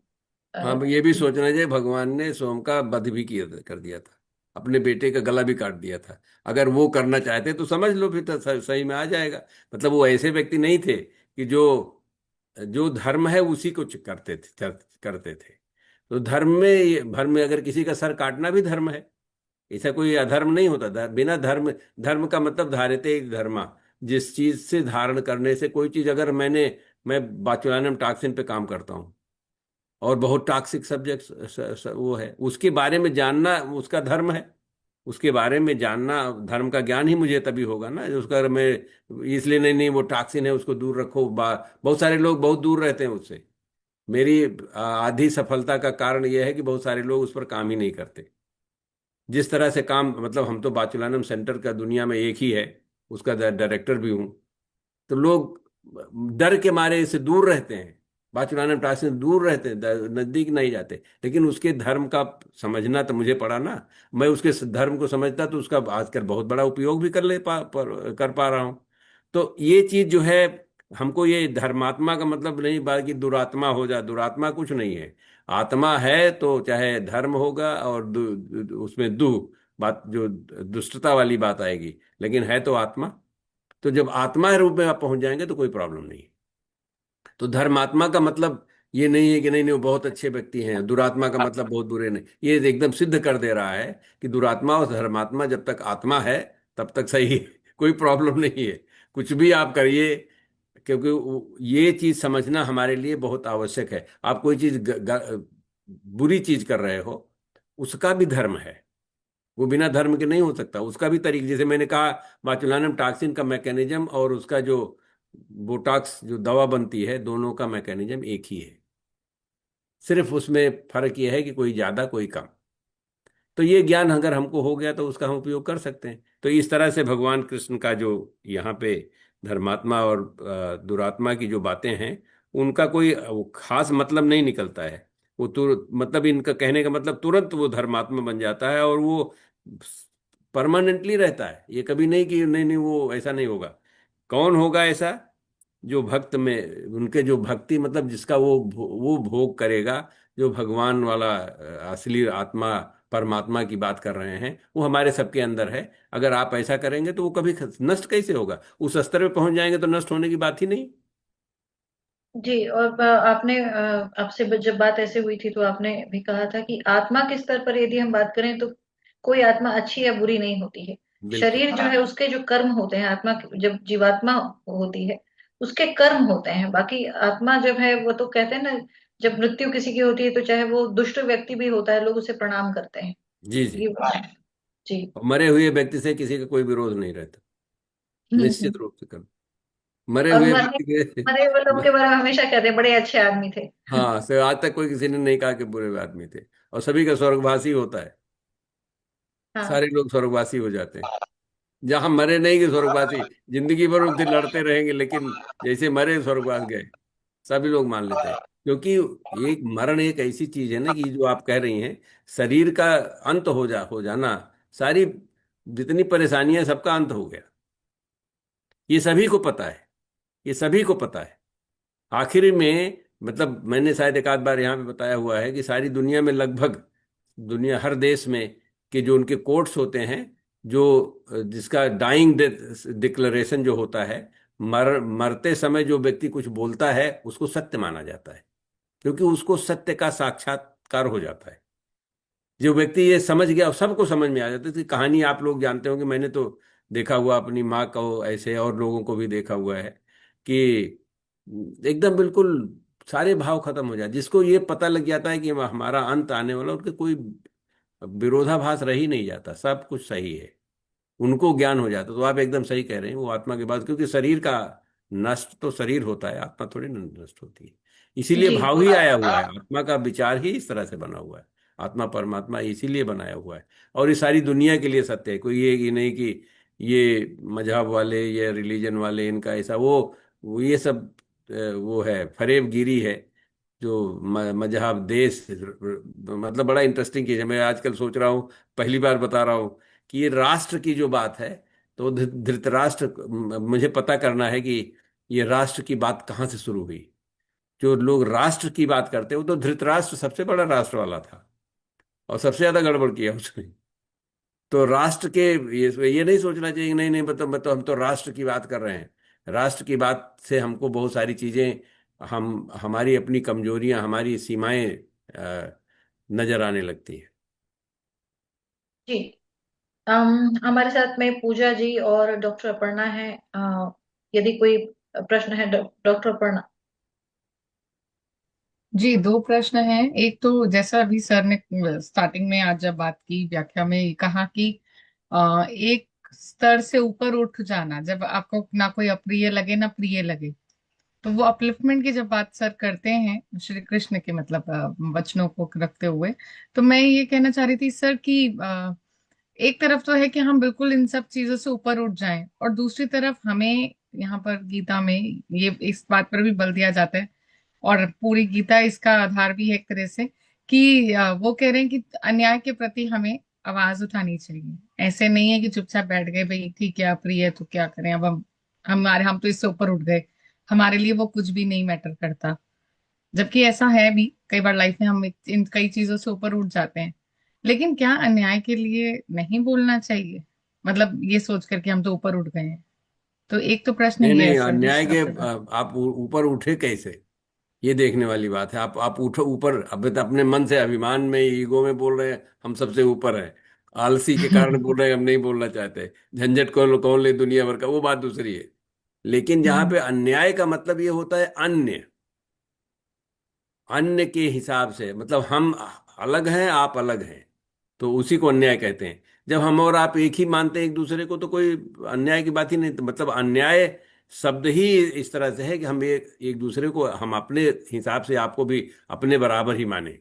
Speaker 2: हाँ, ये भी सोचना चाहिए, भगवान ने सोम का वध भी किया कर दिया था, अपने बेटे का गला भी काट दिया था। अगर वो करना चाहते तो समझ लो फिर तो सही में आ जाएगा। मतलब वो ऐसे व्यक्ति नहीं थे कि जो जो धर्म है उसी को करते थे। तो धर्म में अगर किसी का सर काटना भी धर्म है, ऐसा कोई अधर्म नहीं होता। बिना धर्म, धर्म का मतलब धारते धर्मा, जिस चीज से धारण करने से कोई चीज, अगर मैं बाचुलानम टॉक्सिन पे काम करता हूँ और बहुत टॉक्सिक सब्जेक्ट वो है, उसके बारे में जानना उसका धर्म है। उसके बारे में जानना, धर्म का ज्ञान ही मुझे तभी होगा ना उसका। अगर मैं इसलिए नहीं नहीं वो टॉक्सिन है उसको दूर रखो, बहुत सारे लोग बहुत दूर रहते हैं उससे। मेरी आधी सफलता का कारण यह है कि बहुत सारे लोग उस पर काम ही नहीं करते। जिस तरह से काम, मतलब हम तो बाचुलानम सेंटर का दुनिया में एक ही है, उसका डायरेक्टर भी हूँ। तो लोग डर के मारे इससे दूर रहते हैं, बाचुलानम टास्क से दूर रहते हैं, नजदीक नहीं जाते। लेकिन उसके धर्म का समझना तो मुझे पड़ा ना, मैं उसके धर्म को समझता तो उसका आजकल बहुत बड़ा उपयोग भी कर पा रहा हूँ। तो ये चीज जो है, हमको ये धर्मात्मा का मतलब नहीं बाकी दुरात्मा हो जा, दुरात्मा कुछ नहीं है। आत्मा है तो चाहे धर्म होगा और उसमें बात जो दुष्टता वाली बात आएगी, लेकिन है तो आत्मा। तो जब आत्मा रूप में आप पहुंच जाएंगे तो कोई प्रॉब्लम नहीं। तो धर्मात्मा का मतलब ये नहीं है कि नहीं नहीं वो बहुत अच्छे व्यक्ति हैं, दुरात्मा का मतलब बहुत बुरे नहीं। ये एकदम सिद्ध कर दे रहा है कि दुरात्मा और धर्मात्मा जब तक आत्मा है तब तक सही है, कोई प्रॉब्लम नहीं है। कुछ भी आप करिए, क्योंकि ये चीज समझना हमारे लिए बहुत आवश्यक है। आप कोई चीज बुरी चीज कर रहे हो उसका भी धर्म है, वो बिना धर्म के नहीं हो सकता। उसका भी तरीके, जैसे मैंने कहा बाचुलानम टॉक्सिन का मैकेनिज्म और उसका जो बोटॉक्स जो दवा बनती है, दोनों का मैकेनिज्म एक ही है, सिर्फ उसमें फर्क यह है कि कोई ज्यादा कोई कम। तो ये ज्ञान अगर हमको हो गया तो उसका हम उपयोग कर सकते हैं। तो इस तरह से भगवान कृष्ण का जो यहाँ पे धर्मात्मा और दुरात्मा की जो बातें हैं, उनका कोई वो खास मतलब नहीं निकलता है। वो मतलब इनका कहने का मतलब तुरंत वो धर्मात्मा बन जाता है और वो परमानेंटली रहता है। ये कभी नहीं कि नहीं नहीं वो ऐसा नहीं होगा। कौन होगा ऐसा? जो भक्त में उनके जो भक्ति मतलब जिसका वो भोग करेगा, जो भगवान वाला असली आत्मा परमात्मा की बात कर रहे हैं, वो हमारे सबके अंदर है। अगर आप ऐसा करेंगे तो वो कभी नष्ट कैसे होगा? उस स्तर पे पहुंच जाएंगे तो नष्ट होने की बात ही नहीं।
Speaker 1: जी। और आपने आपसे जब बात ऐसे हुई थी तो आपने भी कहा था कि आत्मा के स्तर पर यदि हम बात करें तो कोई आत्मा अच्छी या बुरी नहीं होती है।
Speaker 2: बिल्कुल।
Speaker 1: शरीर जो है उसके जो कर्म होते हैं, आत्मा जब जीवात्मा होती है उसके कर्म होते हैं। बाकी आत्मा जब है वो तो कहते हैं ना, जब मृत्यु किसी की होती है तो चाहे वो दुष्ट व्यक्ति भी होता है लोग उसे प्रणाम करते हैं।
Speaker 2: जी जी।
Speaker 1: ये जी।
Speaker 2: और मरे हुए व्यक्ति से किसी का कोई विरोध नहीं रहता,
Speaker 1: हम्म।
Speaker 2: निश्चित रूप से कर। मरे
Speaker 1: और
Speaker 2: हुए
Speaker 1: मरे
Speaker 2: व्यक्ति के
Speaker 1: मरे हुए लोगों के बारे में हमेशा कहते हैं बड़े अच्छे आदमी थे।
Speaker 2: हाँ, से आज तक कोई किसी ने नहीं कहा कि बुरे आदमी थे। और सभी का स्वर्गवासी होता है,
Speaker 1: हाँ।
Speaker 2: सारे लोग स्वर्गवासी हो जाते हैं। जहां मरे नहीं कि स्वर्गवासी जिंदगी भर उनसे लड़ते रहेंगे, लेकिन जैसे मरे स्वर्गवास गए, सभी लोग मान लेते हैं। क्योंकि एक मरण एक ऐसी चीज है ना कि जो आप कह रही हैं, शरीर का अंत हो जाना, सारी जितनी परेशानियां सबका अंत हो गया। ये सभी को पता है, ये सभी को पता है। आखिर में मतलब मैंने शायद एक आध बार यहाँ पे बताया हुआ है कि सारी दुनिया में लगभग, दुनिया हर देश में कि जो उनके कोर्ट्स होते हैं, जो जिसका डाइंग डेथ डिक्लेरेशन जो होता है, मरते समय जो व्यक्ति कुछ बोलता है उसको सत्य माना जाता है, क्योंकि उसको सत्य का साक्षात्कार हो जाता है। जो व्यक्ति ये समझ गया और सबको समझ में आ जाता है। तो कहानी आप लोग जानते होंगे, मैंने तो देखा हुआ अपनी माँ को, ऐसे और लोगों को भी देखा हुआ है कि एकदम बिल्कुल सारे भाव खत्म हो जाए। जिसको ये पता लग जाता है कि हमारा अंत आने वाला, उनके कोई विरोधाभास रह ही नहीं जाता, सब कुछ सही है, उनको ज्ञान हो जाता। तो आप एकदम सही कह रहे हैं, वो आत्मा के बाद, क्योंकि शरीर का नष्ट तो शरीर होता है, आत्मा थोड़ी ना नष्ट होती है। इसीलिए
Speaker 1: जी।
Speaker 2: भाव ही आया हुआ है, आत्मा का विचार ही इस तरह से बना हुआ है। आत्मा परमात्मा इसीलिए बनाया हुआ है। और ये सारी दुनिया के लिए सत्य है, कोई ये नहीं कि ये मजहब वाले या रिलीजन वाले इनका ऐसा वो ये सब वो है फरेबगिरी है। जो मजहब देश मतलब बड़ा इंटरेस्टिंग चीज है। मैं आजकल सोच रहा हूँ, पहली बार बता रहा हूँ कि ये राष्ट्र की जो बात है, तो धृतराष्ट्र, मुझे पता करना है कि ये राष्ट्र की बात कहाँ से शुरू हुई। जो लोग राष्ट्र की बात करते हैं, वो तो धृतराष्ट्र सबसे बड़ा राष्ट्र वाला था और सबसे ज्यादा गड़बड़ किया उसने। तो राष्ट्र के ये नहीं सोचना चाहिए कि नहीं नहीं मतलब हम तो राष्ट्र की बात कर रहे हैं। राष्ट्र की बात से हमको बहुत सारी चीजें, हम हमारी अपनी कमजोरियां, हमारी सीमाएं नजर आने लगती है।
Speaker 1: जी। हमारे साथ में पूजा जी और डॉक्टर अपर्णा है। यदि कोई प्रश्न है डॉक्टर अपर्णा।
Speaker 3: जी, दो प्रश्न हैं। एक तो जैसा अभी सर ने स्टार्टिंग में आज जब बात की व्याख्या में ये कहा कि एक स्तर से ऊपर उठ जाना, जब आपको ना कोई अप्रिय लगे ना प्रिय लगे, तो वो अपलिफ्टमेंट की जब बात सर करते हैं श्री कृष्ण के मतलब वचनों को रखते हुए, तो मैं ये कहना चाह रही थी सर कि एक तरफ तो है कि हम बिल्कुल इन सब चीजों से ऊपर उठ जाएं, और दूसरी तरफ हमें यहाँ पर गीता में ये इस बात पर भी बल दिया जाता है, और पूरी गीता इसका आधार भी है एक तरह से, कि वो कह रहे हैं कि अन्याय के प्रति हमें आवाज उठानी चाहिए। ऐसे नहीं है कि चुपचाप बैठ गए, भाई ठीक है अप्रिय है तो क्या करें, अब हम तो इससे ऊपर उठ गए, हमारे लिए वो कुछ भी नहीं मैटर करता। जबकि ऐसा है भी, कई बार लाइफ में हम इन कई चीजों से ऊपर उठ जाते हैं। लेकिन क्या अन्याय के लिए नहीं बोलना चाहिए, मतलब ये सोच करके हम तो ऊपर उठ गए हैं? तो एक तो प्रश्न
Speaker 2: नहीं
Speaker 3: ये है
Speaker 2: नहीं,
Speaker 3: सर,
Speaker 2: अन्याय
Speaker 3: दूसरा
Speaker 2: के
Speaker 3: प्रश्न।
Speaker 2: आप ऊपर उठे कैसे, ये देखने वाली बात है। आप उठो ऊपर, अब तो अपने मन से अभिमान में ईगो में बोल रहे हैं हम सबसे ऊपर हैं, आलसी के कारण बोल रहे हैं हम नहीं बोलना चाहते, झंझट कौन ले दुनिया भर का, वो बात दूसरी है। लेकिन जहां
Speaker 3: हम्म।
Speaker 2: पे अन्याय का मतलब ये होता है अन्य, अन्य के हिसाब से, मतलब हम अलग हैं आप अलग हैं, तो उसी को अन्याय कहते हैं। जब हम और आप एक ही मानते हैं एक दूसरे को, तो कोई अन्याय की बात ही नहीं। तो मतलब अन्याय शब्द ही इस तरह से है कि हम एक एक दूसरे को हम अपने हिसाब से आपको भी अपने बराबर ही माने,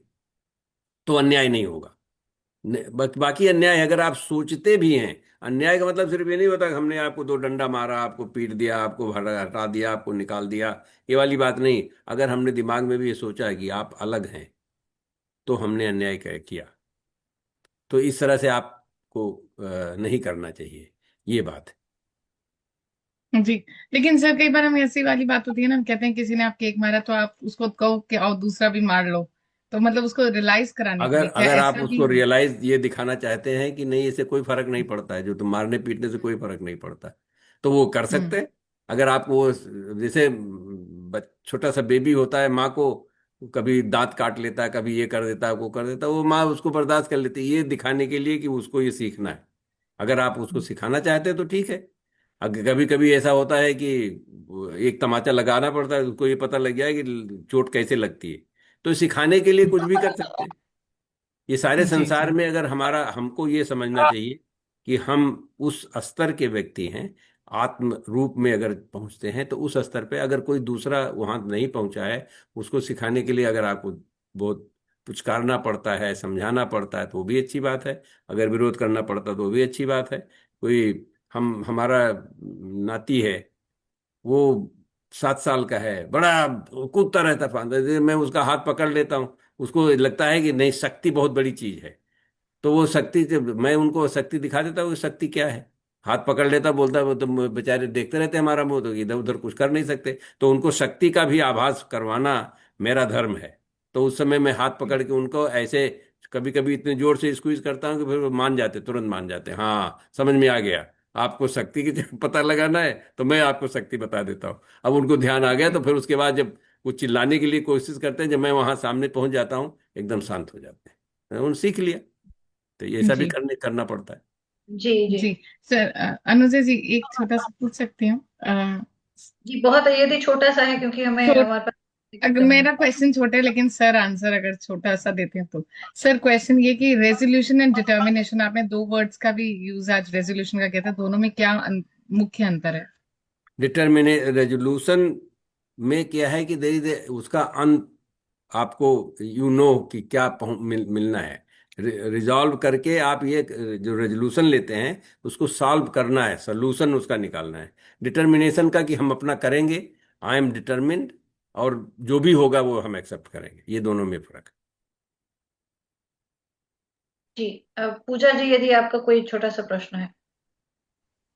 Speaker 2: तो अन्याय नहीं होगा। बाकी अन्याय अगर आप सोचते भी हैं, अन्याय का मतलब सिर्फ ये नहीं होता कि हमने आपको दो डंडा मारा, आपको पीट दिया, आपको हटा दिया, आपको निकाल दिया, ये वाली बात नहीं। अगर हमने दिमाग में भी ये सोचा है कि आप अलग हैं, तो हमने अन्याय किया। तो इस तरह से आपको नहीं करना चाहिए, ये बात है।
Speaker 3: जी। लेकिन सर कई बार हम ऐसी वाली बात होती है ना, हम कहते हैं किसी ने आप केक मारा तो आप उसको कहो कि और दूसरा भी मार लो, तो मतलब उसको रियलाइज कराने के
Speaker 2: अगर
Speaker 3: लिए क्या
Speaker 2: अगर आप
Speaker 3: ऐसा भी
Speaker 2: उसको
Speaker 3: है?
Speaker 2: रियलाइज ये दिखाना चाहते हैं कि नहीं, इससे कोई फर्क नहीं पड़ता है, जो तुम मारने पीटने से कोई फर्क नहीं पड़ता, तो वो कर
Speaker 3: हम्म।
Speaker 2: सकते हैं। अगर आप वो जैसे छोटा सा बेबी होता है, माँ को कभी दांत काट लेता है, कभी ये कर देता है, वो कर देता है, वो माँ उसको बर्दाश्त कर लेती है, ये दिखाने के लिए कि उसको ये सीखना है। अगर आप उसको सिखाना चाहते हैं तो ठीक है। अगर कभी कभी ऐसा होता है कि एक तमाचा लगाना पड़ता है, उसको ये पता लग गया है कि चोट कैसे लगती है, तो सिखाने के लिए कुछ भी कर सकते हैं। ये सारे
Speaker 3: जी
Speaker 2: संसार
Speaker 3: जी।
Speaker 2: में अगर हमको ये समझना चाहिए कि हम उस स्तर के व्यक्ति हैं, आत्म रूप में अगर पहुंचते हैं, तो उस स्तर पे अगर कोई दूसरा वहां नहीं पहुंचा है, उसको सिखाने के लिए अगर आपको बहुत पुचकारना पड़ता है, समझाना पड़ता है, तो वो भी अच्छी बात है। अगर विरोध करना पड़ता है तो वो भी अच्छी बात है। कोई हमारा नाती है, वो 7 साल का है, बड़ा कूदता रहता है, मैं उसका हाथ पकड़ लेता हूँ, उसको लगता है कि नहीं, शक्ति बहुत बड़ी चीज है। तो वो शक्ति, जब मैं उनको शक्ति दिखा देता हूँ कि शक्ति क्या है, हाथ पकड़ लेता, बोलता है, वो तो बेचारे देखते रहते हैं हमारा मुंह, तो इधर उधर कुछ कर नहीं सकते। तो उनको शक्ति का भी आभास करवाना मेरा धर्म है। तो उस समय मैं हाथ पकड़ के उनको ऐसे कभी कभी इतने जोर से स्क्वीज करता हूँ कि फिर वो मान जाते, तुरंत मान जाते, हाँ समझ में आ गया, आपको शक्ति की जब पता लगाना है तो मैं आपको शक्ति बता देता हूँ। अब उनको ध्यान आ गया, तो फिर उसके बाद जब वो चिल्लाने के लिए कोशिश करते हैं, जब मैं वहां सामने पहुंच जाता हूँ, एकदम शांत हो जाते हैं, उन्होंने सीख लिया। तो ये ऐसा भी
Speaker 3: जी
Speaker 2: करना पड़ता है।
Speaker 1: जी जी।
Speaker 3: जी। सर अनुजा जी एक छोटा सा पूछ सकती हूँ?
Speaker 1: जी बहुत, यदि छोटा सा है क्योंकि हमें
Speaker 3: तो
Speaker 1: हमारे पास की
Speaker 3: अगर
Speaker 1: कमी है।
Speaker 3: मेरा क्वेश्चन छोटा है लेकिन सर आंसर अगर छोटा सा देते हैं तो। सर क्वेश्चन ये कि रेजोल्यूशन एंड डिटर्मिनेशन, आपने दो वर्ड्स का भी यूज आज रेजोल्यूशन का किया था, दोनों में क्या मुख्य अंतर है?
Speaker 2: डिटर्मिने रेजोल्यूशन में क्या है कि देर इज उसका अंत, आपको कि क्या मिलना है। रिजॉल्व करके आप ये जो रेजोल्यूशन लेते हैं, उसको सॉल्व करना है, सोल्यूशन उसका निकालना है। डिटर्मिनेशन का कि हम अपना करेंगे, आई एम डिटर्मिन्ड, और जो भी होगा वो हम एक्सेप्ट करेंगे, ये दोनों में फर्क है।
Speaker 1: जी। पूजा जी, यदि आपका कोई छोटा सा प्रश्न है।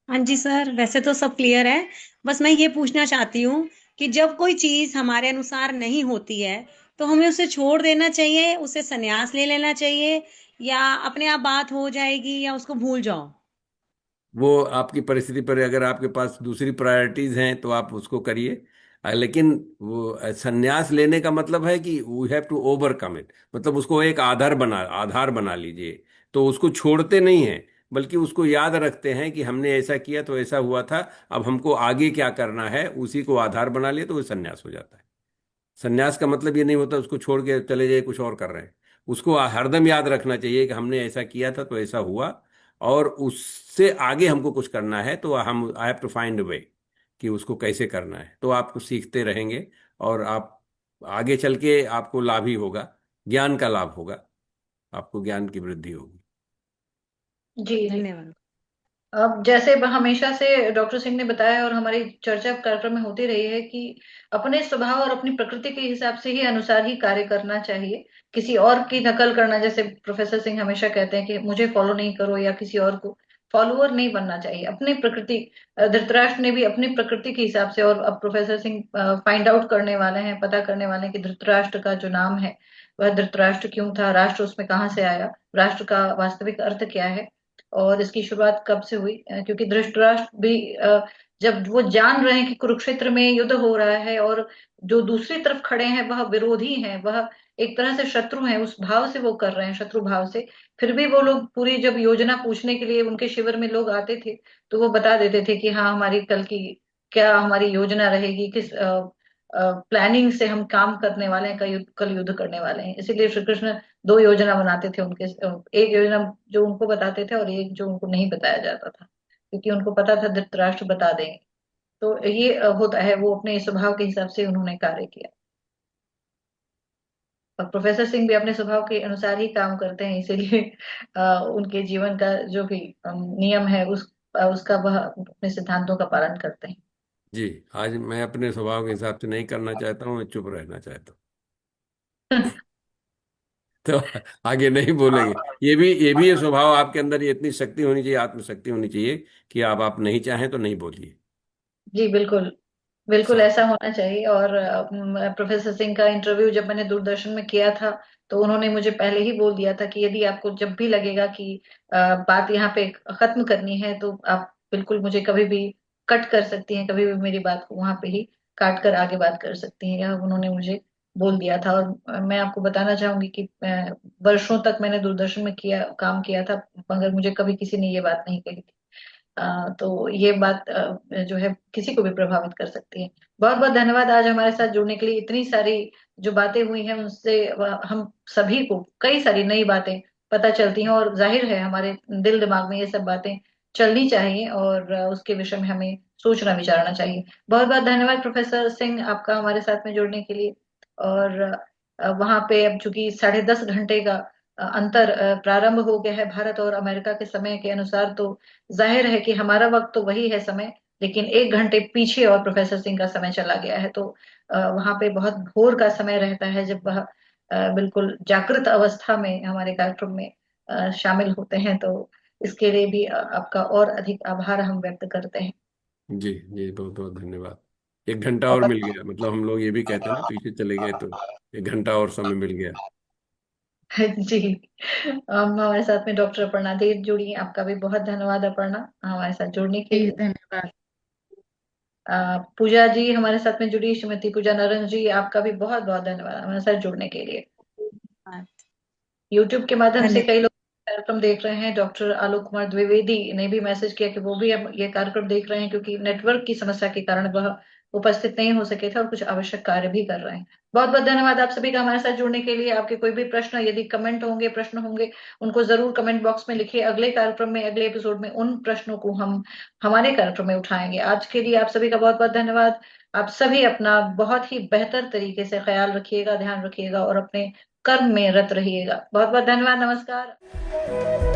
Speaker 5: हाँ जी सर, वैसे तो सब क्लियर है। बस मैं ये पूछना चाहती हूँ कि जब कोई चीज हमारे अनुसार नहीं होती है, तो हमें उसे छोड़ देना चाहिए, उसे संन्यास ले लेना चाहिए, या अपने आप बात हो जाएगी, या उसको भूल जाओ?
Speaker 2: वो आपकी परिस्थिति पर, अगर आपके पास दूसरी प्रायोरिटीज हैं तो आप उसको करिए। लेकिन वो संन्यास लेने का मतलब है कि we have to overcome it, मतलब उसको एक आधार बना लीजिए। तो उसको छोड़ते नहीं हैं, बल्कि उसको याद रखते हैं कि हमने ऐसा किया तो ऐसा हुआ था, अब हमको आगे क्या करना है, उसी को आधार बना लिए, तो वो संन्यास हो जाता है। संन्यास का मतलब ये नहीं होता उसको छोड़ के चले जाए कुछ और कर रहे हैं। उसको हरदम याद रखना चाहिए कि हमने ऐसा किया था तो ऐसा हुआ, और उससे आगे हमको कुछ करना है, तो हम I have to find a way कि उसको कैसे करना है। तो आप सीखते रहेंगे, और आप आगे चल के आपको लाभ ही होगा, ज्ञान का लाभ होगा, आपको ज्ञान की वृद्धि होगी।
Speaker 1: जी जी।
Speaker 5: धन्यवाद।
Speaker 1: अब जैसे हमेशा से डॉक्टर सिंह ने बताया और हमारी चर्चा कार्यक्रम में होती रही है कि अपने स्वभाव और अपनी प्रकृति के हिसाब से ही अनुसार ही कार्य करना चाहिए। किसी और की नकल करना, जैसे प्रोफेसर सिंह हमेशा कहते हैं कि मुझे फॉलो नहीं करो या किसी और को फॉलोअर नहीं बनना चाहिए, अपनी प्रकृति। धृतराष्ट्र ने भी अपनी प्रकृति के हिसाब से, और अब प्रोफेसर सिंह फाइंड आउट करने वाले हैं, पता करने वाले हैं कि धृतराष्ट्र का जो नाम है वह धृतराष्ट्र क्यों था, राष्ट्र उसमें कहाँ से आया, राष्ट्र का वास्तविक अर्थ क्या है, और इसकी शुरुआत कब से हुई। क्योंकि धृतराष्ट्र भी जब वो जान रहे हैं कि कुरुक्षेत्र में युद्ध हो रहा है और जो दूसरी तरफ खड़े हैं वह विरोधी हैं, वह एक तरह से शत्रु हैं, उस भाव से वो कर रहे हैं, शत्रु भाव से। फिर भी वो लोग पूरी जब योजना पूछने के लिए उनके शिविर में लोग आते थे, तो वो बता देते थे कि हाँ, हमारी कल की क्या हमारी योजना रहेगी, किस प्लानिंग से हम काम करने वाले हैं, कल युद्ध करने वाले हैं। इसीलिए श्री कृष्ण दो योजना बनाते थे उनके, एक योजना जो उनको बताते थे और एक जो उनको नहीं बताया जाता था, क्योंकि उनको पता था धृतराष्ट्र बता देंगे। तो ये होता है, वो अपने स्वभाव के हिसाब से उन्होंने कार्य किया। और प्रोफेसर सिंह भी अपने स्वभाव के अनुसार ही काम करते हैं, इसीलिए उनके जीवन का जो भी नियम है उसका वह अपने सिद्धांतों का पालन करते हैं।
Speaker 2: जी, आज मैं अपने स्वभाव के हिसाब से नहीं करना चाहता हूँ, मैं चुप रहना चाहता हूँ। तो आगे नहीं बोलेंगे। ये भी ये स्वभाव आपके अंदर, ये इतनी शक्ति होनी चाहिए, आत्मशक्ति होनी चाहिए कि आप नहीं चाहें तो नहीं बोलिए।
Speaker 1: जी बिल्कुल, बिल्कुल
Speaker 2: सा-
Speaker 1: ऐसा होना चाहिए। और प्रोफेसर सिंह का इंटरव्यू जब मैंने दूरदर्शन में किया था, तो उन्होंने मुझे पहले ही बोल दिया था कि यदि आपको जब भी लगेगा कि बात यहाँ पे खत्म करनी है, तो आप बिल्कुल मुझे कभी भी कट कर सकती हैं, कभी भी मेरी बात को वहां पे ही काट कर आगे बात कर सकती हैं, यह उन्होंने मुझे बोल दिया था। और मैं आपको बताना चाहूंगी कि वर्षों तक मैंने दूरदर्शन में काम किया था, मगर मुझे कभी किसी ने ये बात नहीं कही थी। तो ये बात जो है किसी को भी प्रभावित कर सकती है। बहुत बहुत धन्यवाद आज हमारे साथ जुड़ने के लिए। इतनी सारी जो बातें हुई हैं उनसे हम सभी को कई सारी नई बातें पता चलती हैं, और जाहिर है हमारे दिल दिमाग में ये सब बातें चलनी चाहिए, और उसके विषय में हमें सोचना विचारना चाहिए। बहुत बहुत धन्यवाद प्रोफेसर सिंह आपका हमारे साथ में जुड़ने के लिए। और वहां पे अब चूंकि 10:30 घंटे का अंतर प्रारंभ हो गया है भारत और अमेरिका के समय के अनुसार, तो जाहिर है कि हमारा वक्त तो वही है समय, लेकिन 1 घंटे पीछे और प्रोफेसर सिंह का समय चला गया है। तो वहां पे बहुत भोर का समय रहता है, जब वह बिल्कुल जागृत अवस्था में हमारे कार्यक्रम में शामिल होते हैं। तो इसके लिए भी आपका और अधिक आभार हम व्यक्त करते हैं।
Speaker 2: जी जी, बहुत बहुत धन्यवाद। 1 घंटा और
Speaker 1: और
Speaker 2: मिल गया, मतलब हम लोग ये भी कहते हैं ना, पीछे चले गए तो 1 घंटा और समय मिल गया।
Speaker 1: जी, हमारे साथ में डॉक्टर अपर्णा देव जुड़ी, आपका भी बहुत धन्यवाद अपर्णा हमारे साथ जुड़ने के
Speaker 3: जी
Speaker 1: लिए।
Speaker 3: धन्यवाद।
Speaker 1: पूजा जी हमारे साथ में जुड़ी, श्रीमती पूजा नरंग जी, आपका भी बहुत बहुत धन्यवाद हमारे साथ जुड़ने के लिए। यूट्यूब के माध्यम से
Speaker 5: धन्यवाद।
Speaker 1: कई लोग कार्यक्रम देख रहे हैं। डॉक्टर आलोक कुमार द्विवेदी ने भी मैसेज किया कि वो भी अब ये कार्यक्रम देख रहे हैं, क्योंकि नेटवर्क की समस्या के कारण वह उपस्थित नहीं हो सके थे और कुछ आवश्यक कार्य भी कर रहे हैं। बहुत बहुत धन्यवाद आप सभी का हमारे साथ जुड़ने के लिए। आपके कोई भी प्रश्न, यदि कमेंट होंगे, प्रश्न होंगे, उनको जरूर कमेंट बॉक्स में लिखिए। अगले कार्यक्रम में, अगले एपिसोड में उन प्रश्नों को हम हमारे कार्यक्रम में उठाएंगे। आज के लिए आप सभी का बहुत बहुत धन्यवाद। आप सभी अपना बहुत ही बेहतर तरीके से ख्याल रखिएगा, ध्यान रखिएगा और अपने कर्म में रत रहिएगा। बहुत बहुत धन्यवाद, नमस्कार।